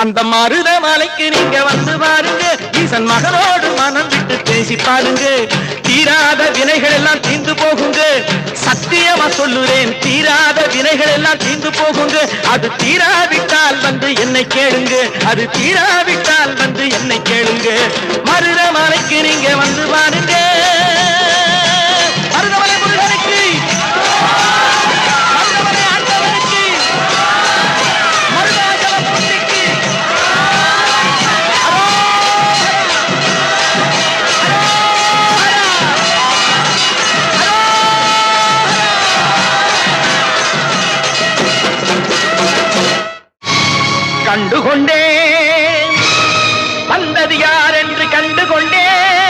அந்த மருதமலைக்கு நீங்க வந்து பாருங்க, ஈசன் மகனோடு மனம் விட்டு பேசி பாருங்க. தீராத வினைகள் எல்லாம் தீர்ந்து போகுங்க, சத்தியமா சொல்லுறேன், தீராத வினைகள் எல்லாம் தீர்ந்து போகுங்க. அது தீராவிட்டால் வந்து என்னை கேளுங்க, அது தீராவிட்டால் வந்து என்னை கேளுங்க. மருதமலைக்கு நீங்க வந்து பாருங்க. மருதமலை முருகனுக்கு, மருதமலை ஆண்டவனுக்கு, மருதாச்சல மூர்த்திக்கு கண்டுகொண்டேன், வந்தது யார் என்று கண்டுகொண்டேன்.